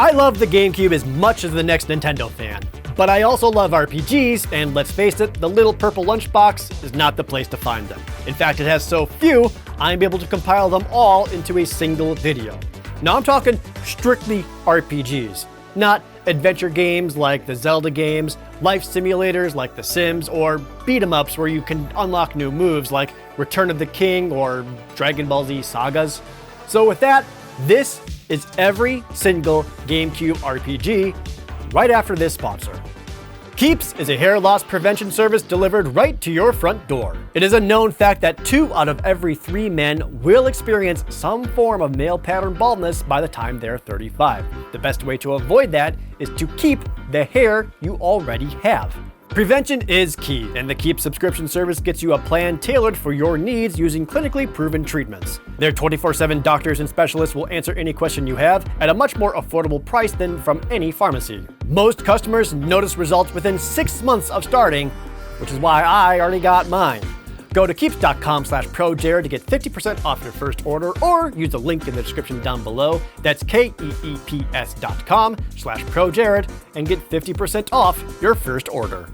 I love the GameCube as much as the next Nintendo fan, but I also love RPGs, and let's face it, the little purple lunchbox is not the place to find them. In fact, it has so few, I'm able to compile them all into a single video. Now I'm talking strictly RPGs, not adventure games like the Zelda games, life simulators like The Sims, or beat-em-ups where you can unlock new moves like Return of the King or Dragon Ball Z sagas. So with that, this is every single GameCube RPG right after this sponsor. Keeps is a hair loss prevention service delivered right to your front door. It is a known fact that 2 out of every 3 men will experience some form of male pattern baldness by the time they're 35. The best way to avoid that is to keep the hair you already have. Prevention is key, and the Keep subscription service gets you a plan tailored for your needs using clinically proven treatments. Their 24/7 doctors and specialists will answer any question you have at a much more affordable price than from any pharmacy. Most customers notice results within 6 months of starting, which is why I already got mine. Go to keeps.com/ProJared to get 50% off your first order, or use the link in the description down below. That's keeps.com/ProJared and get 50% off your first order.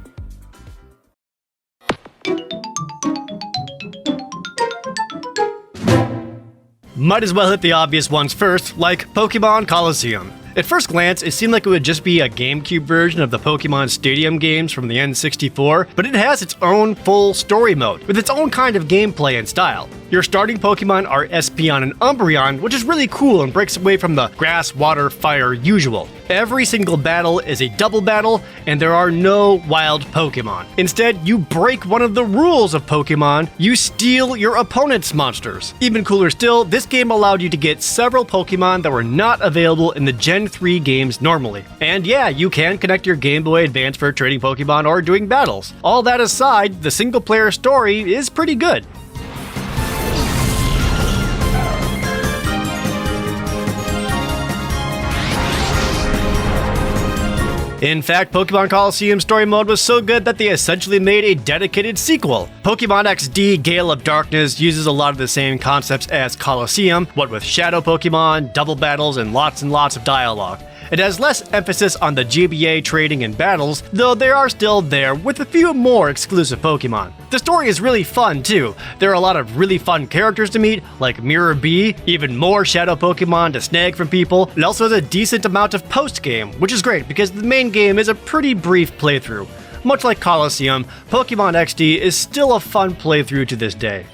Might as well hit the obvious ones first, like Pokemon Colosseum. At first glance, it seemed like it would just be a GameCube version of the Pokemon Stadium games from the N64, but it has its own full story mode, with its own kind of gameplay and style. Your starting Pokemon are Espeon and Umbreon, which is really cool and breaks away from the grass, water, fire usual. Every single battle is a double battle, and there are no wild Pokemon. Instead, you break one of the rules of Pokemon, you steal your opponent's monsters. Even cooler still, this game allowed you to get several Pokemon that were not available in the Gen 3 games normally. And yeah, you can connect your Game Boy Advance for trading Pokemon or doing battles. All that aside, the single player story is pretty good. In fact, Pokemon Colosseum story mode was so good that they essentially made a dedicated sequel. Pokemon XD Gale of Darkness uses a lot of the same concepts as Colosseum, what with shadow Pokemon, double battles, and lots of dialogue. It has less emphasis on the GBA trading and battles, though they are still there with a few more exclusive Pokemon. The story is really fun too. There are a lot of really fun characters to meet, like Mirror B, even more shadow Pokemon to snag from people. It also has a decent amount of post-game, which is great because the main game is a pretty brief playthrough. Much like Colosseum, Pokemon XD is still a fun playthrough to this day.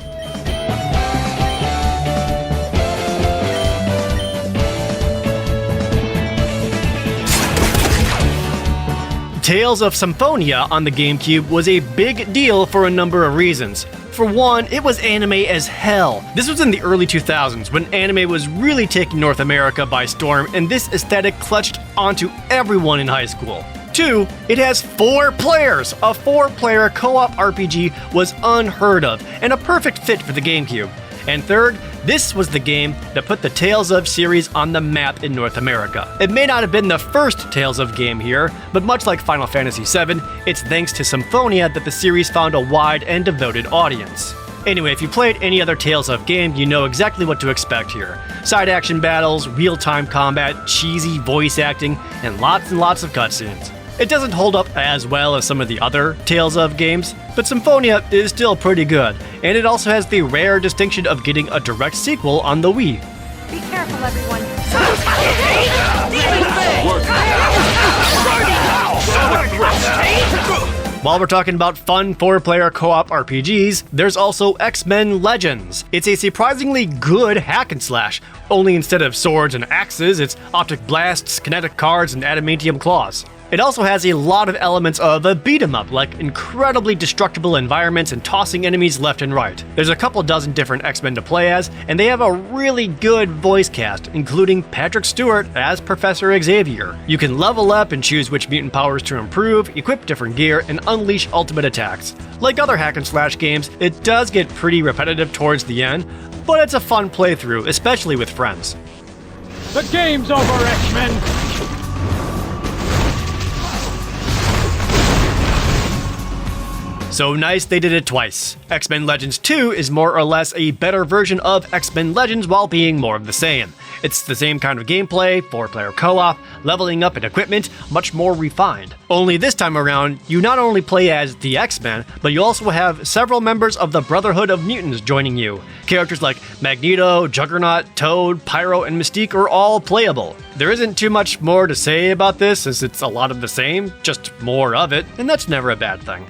Tales of Symphonia on the GameCube was a big deal for a number of reasons. For one, it was anime as hell. This was in the early 2000s when anime was really taking North America by storm, and this aesthetic clutched onto everyone in high school. 2, it has 4 players! A 4-player co-op RPG was unheard of, and a perfect fit for the GameCube. And 3rd, this was the game that put the Tales of series on the map in North America. It may not have been the first Tales of game here, but much like Final Fantasy VII, it's thanks to Symphonia that the series found a wide and devoted audience. Anyway, if you played any other Tales of game, you know exactly what to expect here. Side action battles, real-time combat, cheesy voice acting, and lots of cutscenes. It doesn't hold up as well as some of the other Tales of games, but Symphonia is still pretty good, and it also has the rare distinction of getting a direct sequel on the Wii. Be careful, everyone. While we're talking about fun 4-player co-op RPGs, there's also XMen Legends. It's a surprisingly good hack and slash, only instead of swords and axes, it's optic blasts, kinetic cards, and adamantium claws. It also has a lot of elements of a beat-em-up, like incredibly destructible environments and tossing enemies left and right. There's a couple dozen different X-Men to play as, and they have a really good voice cast, including Patrick Stewart as Professor Xavier. You can level up and choose which mutant powers to improve, equip different gear, and unleash ultimate attacks. Like other hack and slash games, it does get pretty repetitive towards the end, but it's a fun playthrough, especially with friends. The game's over, X-Men! So nice they did it twice. XMen Legends 2 is more or less a better version of XMen Legends while being more of the same. It's the same kind of gameplay, 4-player co-op, leveling up and equipment, much more refined. Only this time around, you not only play as the X-Men, but you also have several members of the Brotherhood of Mutants joining you. Characters like Magneto, Juggernaut, Toad, Pyro, and Mystique are all playable. There isn't too much more to say about this, as it's a lot of the same, just more of it, and that's never a bad thing.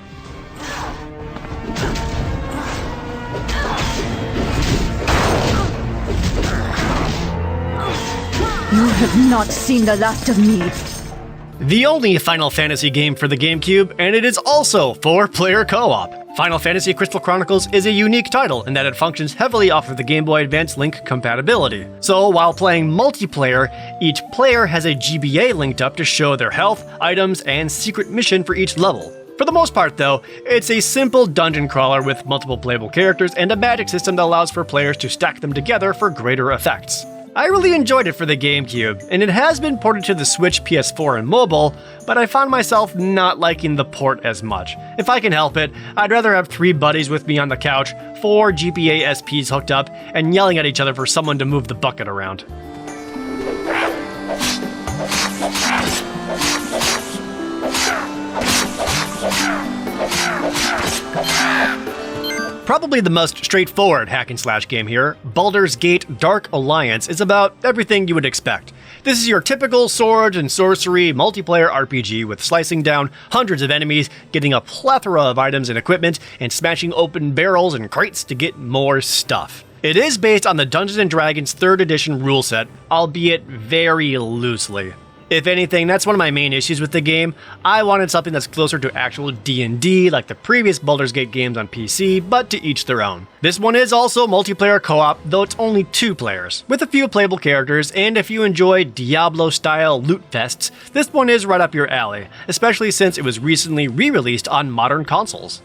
You have not seen the last of me. The only Final Fantasy game for the GameCube, and it is also 4-player co-op. Final Fantasy Crystal Chronicles is a unique title in that it functions heavily off of the Game Boy Advance Link compatibility. So while playing multiplayer, each player has a GBA linked up to show their health, items, and secret mission for each level. For the most part though, it's a simple dungeon crawler with multiple playable characters and a magic system that allows for players to stack them together for greater effects. I really enjoyed it for the GameCube, and it has been ported to the Switch, PS4, and mobile, but I found myself not liking the port as much. If I can help it, I'd rather have 3 buddies with me on the couch, 4 GBA SPs hooked up, and yelling at each other for someone to move the bucket around. Probably the most straightforward hack-and-slash game here, Baldur's Gate Dark Alliance is about everything you would expect. This is your typical sword and sorcery multiplayer RPG with slicing down hundreds of enemies, getting a plethora of items and equipment, and smashing open barrels and crates to get more stuff. It is based on the Dungeons & Dragons 3rd edition rule set, albeit very loosely. If anything, that's one of my main issues with the game. I wanted something that's closer to actual D&D like the previous Baldur's Gate games on PC, but to each their own. This one is also multiplayer co-op, though it's only 2 players, with a few playable characters, and if you enjoy Diablo-style loot fests, this one is right up your alley, especially since it was recently re-released on modern consoles.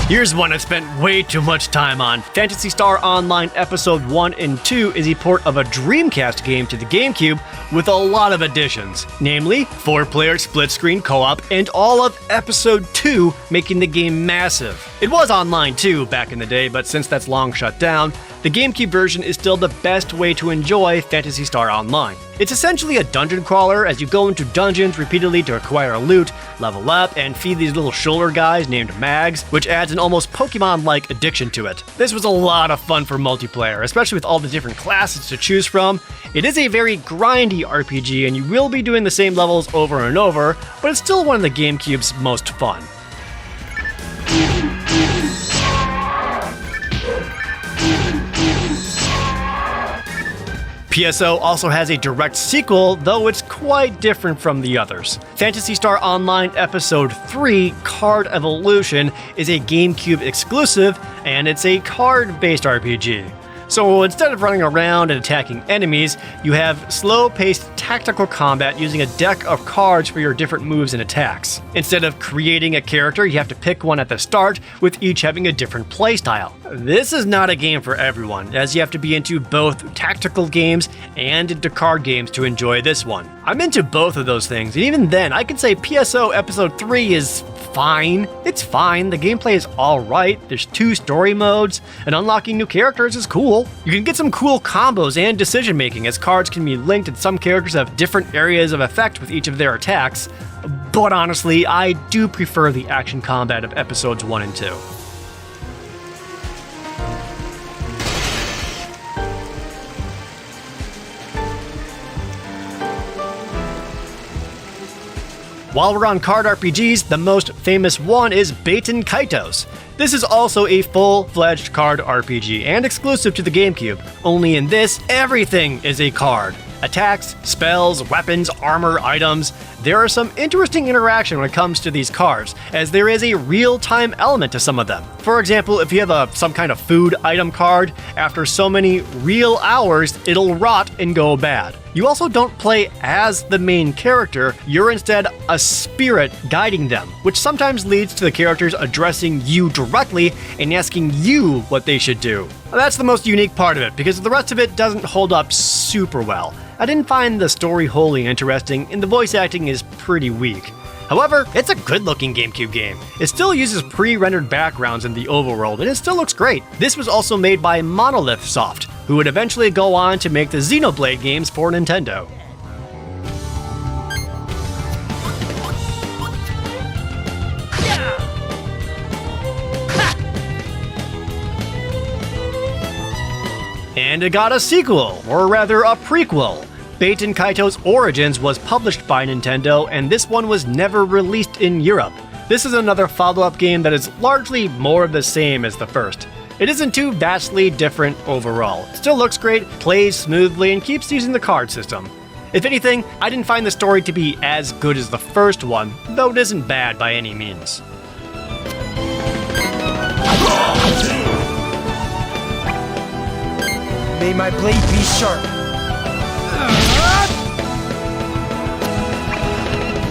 Here's one I've spent way too much time on. Phantasy Star Online Episode 1 and 2 is a port of a Dreamcast game to the GameCube with a lot of additions, namely 4-player split-screen co-op and all of Episode 2, making the game massive. It was online too back in the day, but since that's long shut down, the GameCube version is still the best way to enjoy Phantasy Star Online. It's essentially a dungeon crawler as you go into dungeons repeatedly to acquire loot, level up, and feed these little shoulder guys named Mags, which adds an almost Pokemon-like addiction to it. This was a lot of fun for multiplayer, especially with all the different classes to choose from. It is a very grindy RPG, and you will be doing the same levels over and over, but it's still one of the GameCube's most fun. PSO also has a direct sequel, though it's quite different from the others. Phantasy Star Online Episode 3, Card Evolution, is a GameCube exclusive, and it's a card-based RPG. So instead of running around and attacking enemies, you have slow-paced tactical combat using a deck of cards for your different moves and attacks. Instead of creating a character, you have to pick one at the start, with each having a different playstyle. This is not a game for everyone, as you have to be into both tactical games and into card games to enjoy this one. I'm into both of those things, and even then, I can say PSO Episode 3 is fine. It's fine, the gameplay is alright, there's 2 story modes, and unlocking new characters is cool. You can get some cool combos and decision making, as cards can be linked and some characters have different areas of effect with each of their attacks, but honestly, I do prefer the action combat of Episodes 1 and 2. While we're on card RPGs, the most famous one is Baten Kaitos. This is also a full-fledged card RPG and exclusive to the GameCube. Only in this, everything is a card. Attacks, spells, weapons, armor, items. There are some interesting interaction when it comes to these cards, as there is a real-time element to some of them. For example, if you have some kind of food item card, after so many real hours, it'll rot and go bad. You also don't play as the main character, you're instead a spirit guiding them, which sometimes leads to the characters addressing you directly and asking you what they should do. That's the most unique part of it, because the rest of it doesn't hold up super well. I didn't find the story wholly interesting, and the voice acting is pretty weak. However, it's a good-looking GameCube game. It still uses pre-rendered backgrounds in the overworld, and it still looks great. This was also made by Monolith Soft, who would eventually go on to make the Xenoblade games for Nintendo. And it got a sequel, or rather a prequel. Baten Kaito's Origins was published by Nintendo, and this one was never released in Europe. This is another follow-up game that is largely more of the same as the first. It isn't too vastly different overall. It still looks great, plays smoothly, and keeps using the card system. If anything, I didn't find the story to be as good as the first one, though it isn't bad by any means. May my blade be sharp.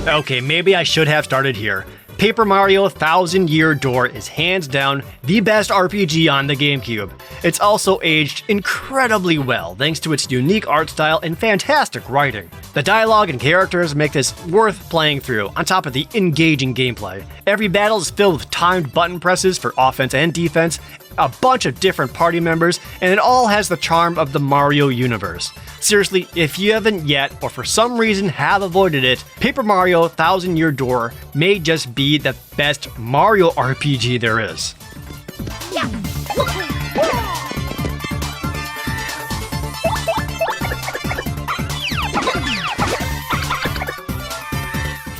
Okay, maybe I should have started here. Paper Mario Thousand Year Door is hands down the best RPG on the GameCube. It's also aged incredibly well thanks to its unique art style and fantastic writing. The dialogue and characters make this worth playing through, on top of the engaging gameplay. Every battle is filled with timed button presses for offense and defense, a bunch of different party members, and it all has the charm of the Mario universe. Seriously, if you haven't yet, or for some reason have avoided it, Paper Mario Thousand Year Door may just be the best Mario RPG there is.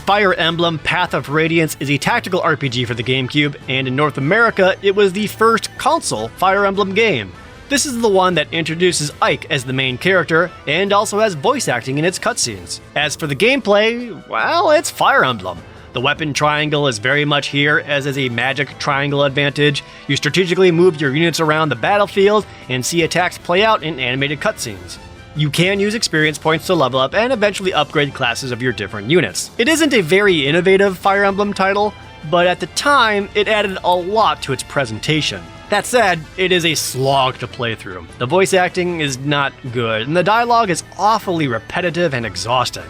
Fire Emblem Path of Radiance is a tactical RPG for the GameCube, and in North America, it was the first console Fire Emblem game. This is the one that introduces Ike as the main character, and also has voice acting in its cutscenes. As for the gameplay, well, it's Fire Emblem. The weapon triangle is very much here, as is a magic triangle advantage. You strategically move your units around the battlefield, and see attacks play out in animated cutscenes. You can use experience points to level up and eventually upgrade classes of your different units. It isn't a very innovative Fire Emblem title, but at the time, it added a lot to its presentation. That said, it is a slog to play through. The voice acting is not good, and the dialogue is awfully repetitive and exhausting.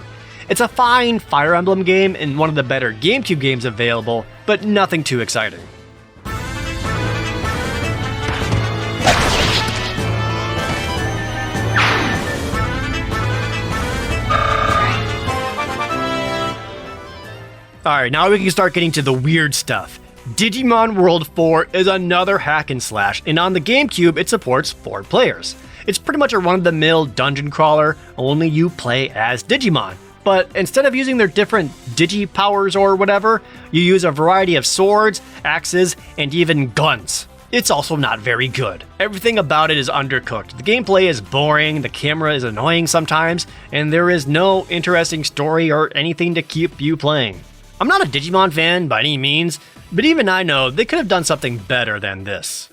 It's a fine Fire Emblem game and one of the better GameCube games available, but nothing too exciting. Alright, now we can start getting to the weird stuff. Digimon World 4 is another hack and slash, and on the GameCube it supports 4 players. It's pretty much a run-of-the-mill dungeon crawler, only you play as Digimon. But instead of using their different digi-powers or whatever, you use a variety of swords, axes, and even guns. It's also not very good. Everything about it is undercooked. The gameplay is boring, the camera is annoying sometimes, and there is no interesting story or anything to keep you playing. I'm not a Digimon fan by any means, but even I know they could have done something better than this.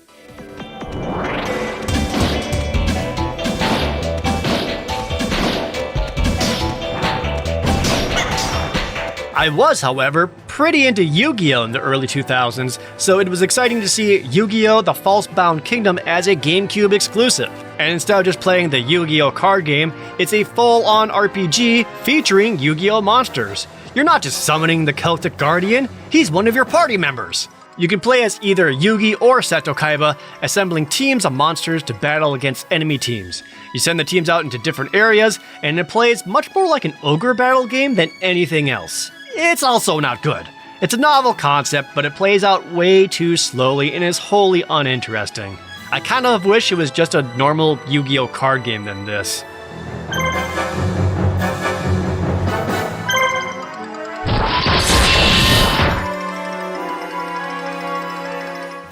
I was, however, pretty into YuGiOh in the early 2000s, so it was exciting to see YuGiOh The False-Bound Kingdom as a GameCube exclusive. And instead of just playing the YuGiOh card game, it's a full-on RPG featuring YuGiOh monsters. You're not just summoning the Celtic Guardian, he's one of your party members. You can play as either Yugi or Seto Kaiba, assembling teams of monsters to battle against enemy teams. You send the teams out into different areas, and it plays much more like an ogre battle game than anything else. It's also not good. It's a novel concept, but it plays out way too slowly and is wholly uninteresting. I kind of wish it was just a normal Yu-Gi-Oh card game than this.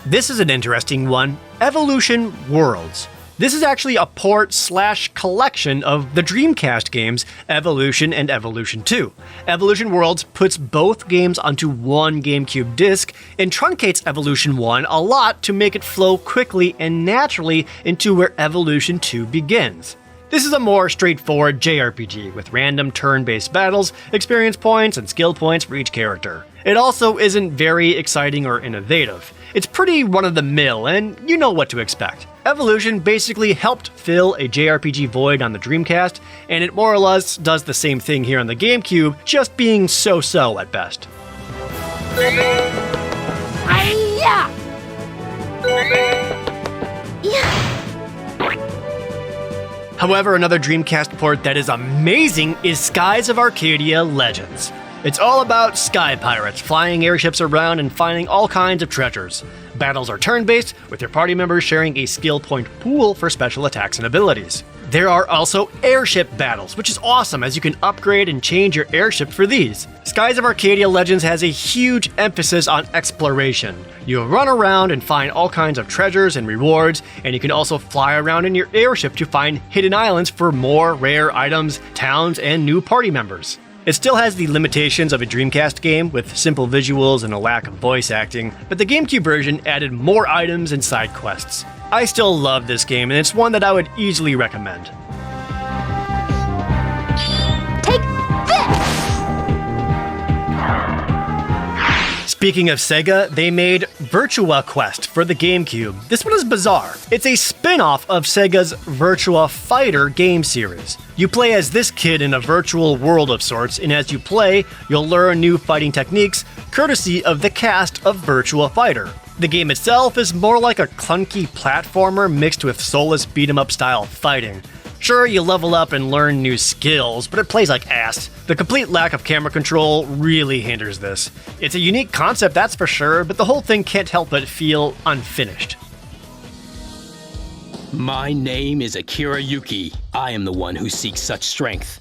This is an interesting one, Evolution Worlds. This is actually a port/collection of the Dreamcast games Evolution and Evolution 2. Evolution Worlds puts both games onto one GameCube disc and truncates Evolution 1 a lot to make it flow quickly and naturally into where Evolution 2 begins. This is a more straightforward JRPG with random turn-based battles, experience points, and skill points for each character. It also isn't very exciting or innovative. It's pretty run-of-the-mill, and you know what to expect. Evolution basically helped fill a JRPG void on the Dreamcast, and it more or less does the same thing here on the GameCube, just being so-so at best. However, another Dreamcast port that is amazing is Skies of Arcadia Legends. It's all about sky pirates, flying airships around and finding all kinds of treasures. Battles are turn-based, with your party members sharing a skill point pool for special attacks and abilities. There are also airship battles, which is awesome as you can upgrade and change your airship for these. Skies of Arcadia Legends has a huge emphasis on exploration. You'll run around and find all kinds of treasures and rewards, and you can also fly around in your airship to find hidden islands for more rare items, towns, and new party members. It still has the limitations of a Dreamcast game with simple visuals and a lack of voice acting, but the GameCube version added more items and side quests. I still love this game, and it's one that I would easily recommend. Take this! Speaking of Sega, they made Virtua Quest for the GameCube. This one is bizarre. It's a spin-off of Sega's Virtua Fighter game series. You play as this kid in a virtual world of sorts, and as you play, you'll learn new fighting techniques, courtesy of the cast of Virtua Fighter. The game itself is more like a clunky platformer mixed with soulless beat-em-up style fighting. Sure, you level up and learn new skills, but it plays like ass. The complete lack of camera control really hinders this. It's a unique concept, that's for sure, but the whole thing can't help but feel unfinished. My name is Akira Yuki. I am the one who seeks such strength.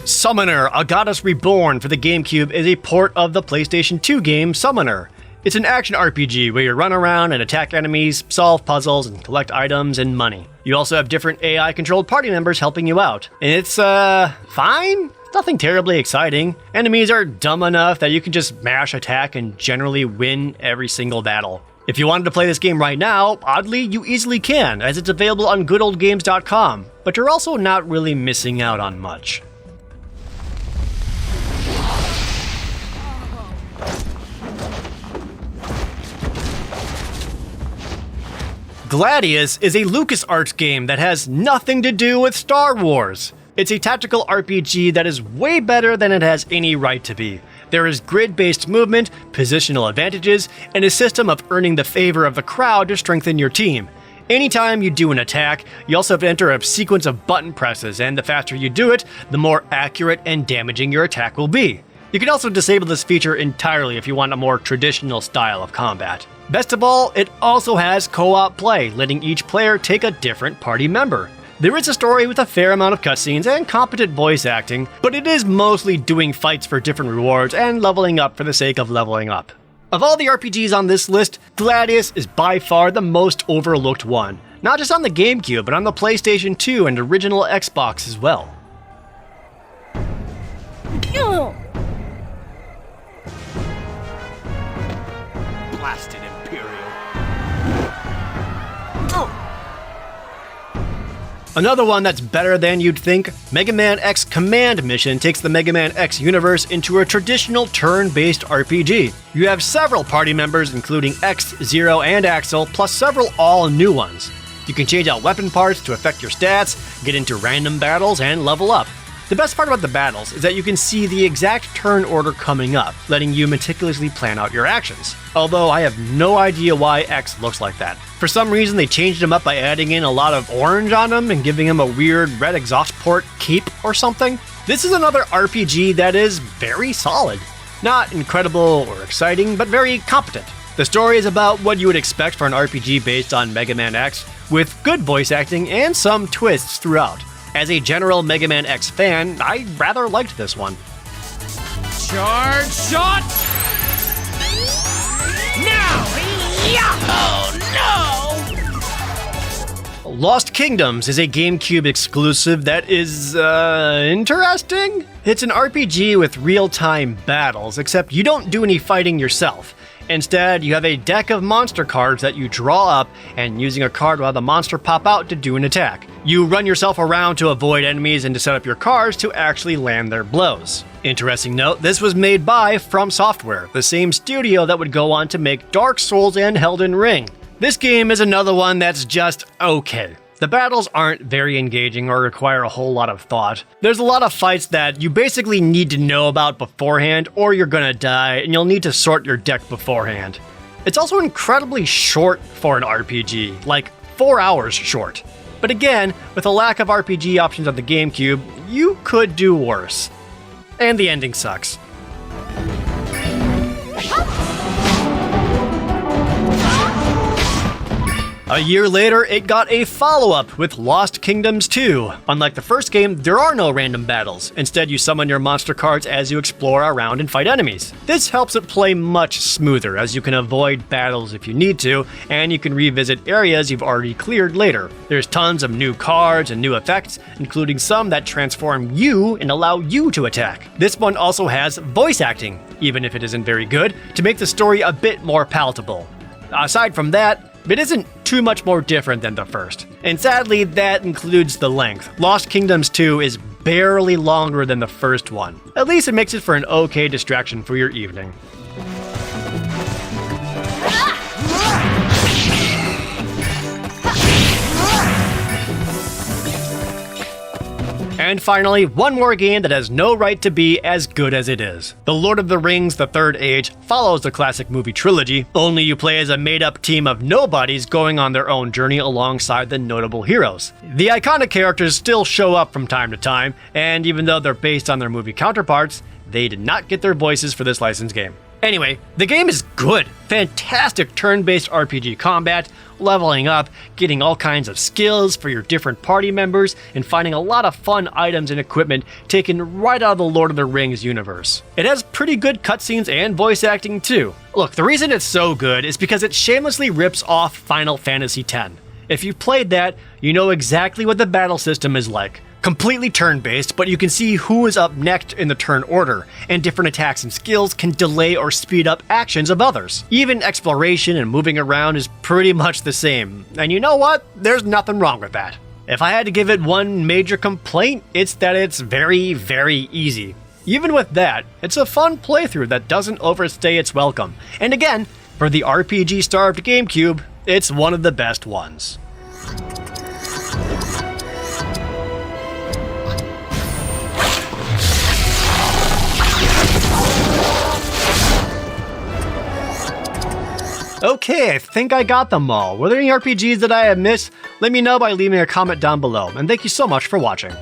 Summoner, A Goddess Reborn for the GameCube is a port of the PlayStation 2 game Summoner. It's an action RPG where you run around and attack enemies, solve puzzles, and collect items and money. You also have different AI-controlled party members helping you out. And it's, fine? Nothing terribly exciting. Enemies are dumb enough that you can just mash attack and generally win every single battle. If you wanted to play this game right now, oddly, you easily can, as it's available on goodoldgames.com, but you're also not really missing out on much. Gladius is a LucasArts game that has nothing to do with Star Wars. It's a tactical RPG that is way better than it has any right to be. There is grid-based movement, positional advantages, and a system of earning the favor of the crowd to strengthen your team. Anytime you do an attack, you also have to enter a sequence of button presses, and the faster you do it, the more accurate and damaging your attack will be. You can also disable this feature entirely if you want a more traditional style of combat. Best of all, it also has co-op play, letting each player take a different party member. There is a story with a fair amount of cutscenes and competent voice acting, but it is mostly doing fights for different rewards and leveling up for the sake of leveling up. Of all the RPGs on this list, Gladius is by far the most overlooked one, not just on the GameCube, but on the PlayStation 2 and original Xbox as well. Blasted Imperial. Another one that's better than you'd think, Mega Man X Command Mission takes the Mega Man X universe into a traditional turn-based RPG. You have several party members including X, Zero, and Axel, plus several all-new ones. You can change out weapon parts to affect your stats, get into random battles, and level up. The best part about the battles is that you can see the exact turn order coming up, letting you meticulously plan out your actions. Although I have no idea why X looks like that. For some reason they changed him up by adding in a lot of orange on him and giving him a weird red exhaust port cape or something. This is another RPG that is very solid. Not incredible or exciting, but very competent. The story is about what you would expect for an RPG based on Mega Man X, with good voice acting and some twists throughout. As a general Mega Man X fan, I rather liked this one. Charge shot! Now! Oh no! Lost Kingdoms is a GameCube exclusive that is, interesting? It's an RPG with real-time battles, except you don't do any fighting yourself. Instead, you have a deck of monster cards that you draw up, and using a card will have the monster pop out to do an attack. You run yourself around to avoid enemies and to set up your cards to actually land their blows. Interesting note, this was made by From Software, the same studio that would go on to make Dark Souls and Elden Ring. This game is another one that's just okay. The battles aren't very engaging or require a whole lot of thought. There's a lot of fights that you basically need to know about beforehand or you're gonna die and you'll need to sort your deck beforehand. It's also incredibly short for an RPG, like 4 hours short. But again, with a lack of RPG options on the GameCube, you could do worse. And the ending sucks. A year later, it got a follow-up with Lost Kingdoms 2. Unlike the first game, there are no random battles. Instead, you summon your monster cards as you explore around and fight enemies. This helps it play much smoother, as you can avoid battles if you need to, and you can revisit areas you've already cleared later. There's tons of new cards and new effects, including some that transform you and allow you to attack. This one also has voice acting, even if it isn't very good, to make the story a bit more palatable. Aside from that, it isn't too much more different than the first. And sadly, that includes the length. Lost Kingdoms 2 is barely longer than the first one. At least it makes it for an okay distraction for your evening. And finally, one more game that has no right to be as good as it is. The Lord of the Rings: The Third Age follows the classic movie trilogy, only you play as a made-up team of nobodies going on their own journey alongside the notable heroes. The iconic characters still show up from time to time, and even though they're based on their movie counterparts, they did not get their voices for this licensed game. Anyway, the game is good. Fantastic turn-based RPG combat, leveling up, getting all kinds of skills for your different party members, and finding a lot of fun items and equipment taken right out of the Lord of the Rings universe. It has pretty good cutscenes and voice acting too. Look, the reason it's so good is because it shamelessly rips off Final Fantasy X. If you've played that, you know exactly what the battle system is like. Completely turn-based, but you can see who is up next in the turn order, and different attacks and skills can delay or speed up actions of others. Even exploration and moving around is pretty much the same, and you know what? There's nothing wrong with that. If I had to give it one major complaint, it's that it's very, very easy. Even with that, it's a fun playthrough that doesn't overstay its welcome, and again, for the RPG-starved GameCube, it's one of the best ones. Okay, I think I got them all. Were there any RPGs that I have missed? Let me know by leaving a comment down below, and thank you so much for watching.